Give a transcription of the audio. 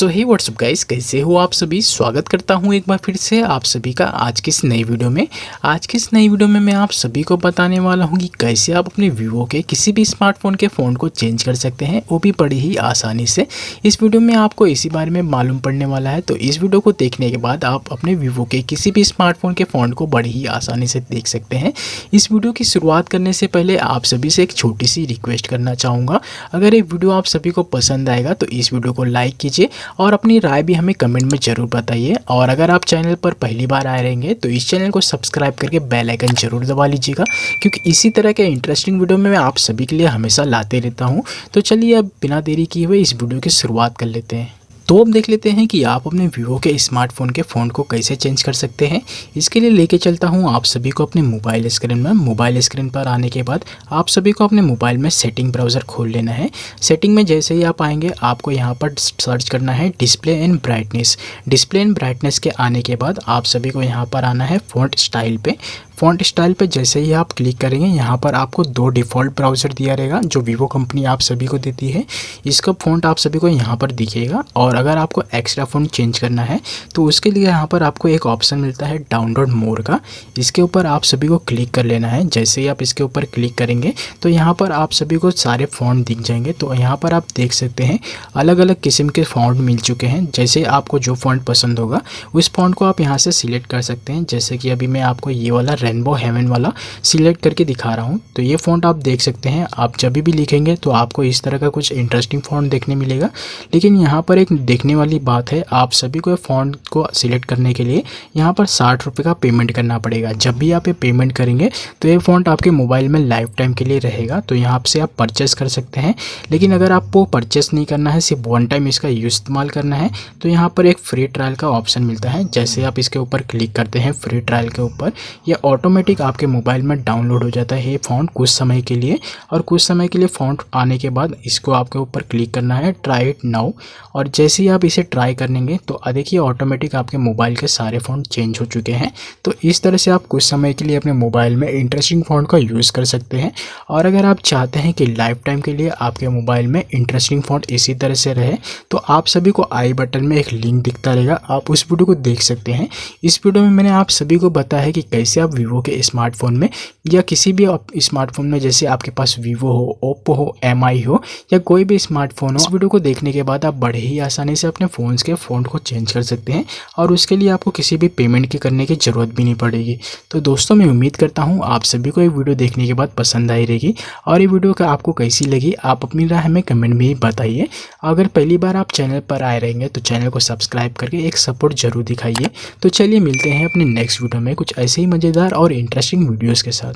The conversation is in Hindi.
तो हे व्हाट्सअप गाइस, कैसे हो आप सभी। स्वागत करता हूं एक बार फिर से आप सभी का आज की इस नई वीडियो में। आज की इस नई वीडियो में मैं आप सभी को बताने वाला हूं कि कैसे आप अपने वीवो के किसी भी स्मार्टफोन के फ़ोन को चेंज कर सकते हैं, वो भी बड़ी ही आसानी से। इस वीडियो में आपको इसी बारे में मालूम पड़ने वाला है, तो इस वीडियो को देखने के बाद आप अपने वीवो के किसी भी स्मार्टफोन के फ़ोन को बड़ी ही आसानी से देख सकते हैं। इस वीडियो की शुरुआत करने से पहले आप सभी से एक छोटी सी रिक्वेस्ट करना चाहूँगा। अगर ये वीडियो आप सभी को पसंद आएगा तो इस वीडियो को लाइक कीजिए और अपनी राय भी हमें कमेंट में ज़रूर बताइए। और अगर आप चैनल पर पहली बार आए रहेंगे तो इस चैनल को सब्सक्राइब करके बेल आइकन जरूर दबा लीजिएगा, क्योंकि इसी तरह के इंटरेस्टिंग वीडियो में मैं आप सभी के लिए हमेशा लाते रहता हूं। तो चलिए अब बिना देरी किए हुए इस वीडियो की शुरुआत कर लेते हैं। तो अब देख लेते हैं कि आप अपने वीवो के स्मार्टफोन के फ़ोन को कैसे चेंज कर सकते हैं। इसके लिए लेके चलता हूं आप सभी को अपने मोबाइल स्क्रीन में। मोबाइल स्क्रीन पर आने के बाद आप सभी को अपने मोबाइल में सेटिंग ब्राउज़र खोल लेना है। सेटिंग में जैसे ही आप आएंगे आपको यहां पर सर्च करना है display and brightness. Display and brightness के आने के बाद आप सभी को यहाँ पर आना है फ़ॉन्ट स्टाइल पे। फ़ॉन्ट स्टाइल पे जैसे ही आप क्लिक करेंगे यहाँ पर आपको दो डिफ़ॉल्ट ब्राउज़र दिया रहेगा जो वीवो कंपनी आप सभी को देती है। इसका फ़ॉन्ट आप सभी को यहाँ पर दिखेगा। और अगर आपको एक्स्ट्रा फ़ॉन्ट चेंज करना है तो उसके लिए यहाँ पर आपको एक ऑप्शन मिलता है डाउनलोड मोर का। इसके ऊपर आप सभी को क्लिक कर लेना है। जैसे ही आप इसके ऊपर क्लिक करेंगे तो यहाँ पर आप सभी को सारे फ़ॉन्ट दिख जाएंगे। तो यहाँ पर आप देख सकते हैं अलग अलग किस्म के फ़ॉन्ट मिल चुके हैं। जैसे आपको जो फ़ॉन्ट पसंद होगा उस फ़ॉन्ट को आप यहाँ से सिलेक्ट कर सकते हैं। जैसे कि अभी मैं आपको ये वाला रेनबो हेवन वाला सिलेक्ट करके दिखा रहा हूँ। तो ये फ़ॉन्ट आप देख सकते हैं। आप जब भी लिखेंगे तो आपको इस तरह का कुछ इंटरेस्टिंग फ़ॉन्ट देखने मिलेगा। लेकिन यहाँ पर एक देखने वाली बात है, आप सभी को फ़ॉन्ट को सिलेक्ट करने के लिए यहाँ पर 60 रुपये का पेमेंट करना पड़ेगा। जब भी आप ये पेमेंट करेंगे तो ये फ़ॉन्ट आपके मोबाइल में लाइफ टाइम के लिए रहेगा। तो यहाँ से आप परचेस कर सकते हैं। लेकिन अगर आपको परचेस नहीं करना है, सिर्फ वन टाइम इसका इस्तेमाल करना है, तो यहाँ पर एक फ्री ट्रायल का ऑप्शन मिलता है। जैसे आप इसके ऊपर क्लिक करते हैं फ्री ट्रायल के ऊपर, यह ऑटोमेटिक आपके मोबाइल में डाउनलोड हो जाता है ये फ़ॉन्ट कुछ समय के लिए। और कुछ समय के लिए फ़ॉन्ट आने के बाद इसको आपके ऊपर क्लिक करना है ट्राई इट नाउ। और जैसे ही आप इसे ट्राई करेंगे तो देखिए ऑटोमेटिक आपके मोबाइल के सारे फ़ॉन्ट चेंज हो चुके हैं। तो इस तरह से आप कुछ समय के लिए अपने मोबाइल में इंटरेस्टिंग फ़ॉन्ट का यूज़ कर सकते हैं। और अगर आप चाहते हैं कि लाइफ टाइम के लिए आपके मोबाइल में इंटरेस्टिंग फ़ॉन्ट इसी तरह से रहे तो आप सभी को आई बटन में एक लिंक दिखता रहेगा, आप उस वीडियो को देख सकते हैं। इस वीडियो में मैंने आप सभी को बताया है कि कैसे आप वीवो के स्मार्टफोन में या किसी भी स्मार्टफोन में, जैसे आपके पास वीवो हो, ओप्पो हो, MI हो या कोई भी स्मार्टफोन हो, इस वीडियो को देखने के बाद आप बड़े ही आसानी से अपने फ़ोन्स के फ़ॉन्ट को चेंज कर सकते हैं। और उसके लिए आपको किसी भी पेमेंट की करने की ज़रूरत भी नहीं पड़ेगी। तो दोस्तों मैं उम्मीद करता हूँ आप सभी को ये वीडियो देखने के बाद पसंद आई रहेगी। और ये वीडियो का आपको कैसी लगी आप अपनी राय हमें कमेंट में ही बताइए। अगर पहली बार आप चैनल पर आए रहेंगे तो चैनल को सब्सक्राइब करके एक सपोर्ट जरूर दिखाइए। तो चलिए मिलते हैं अपने नेक्स्ट वीडियो में कुछ ऐसे ही मज़ेदार और इंटरेस्टिंग वीडियोज़ के साथ।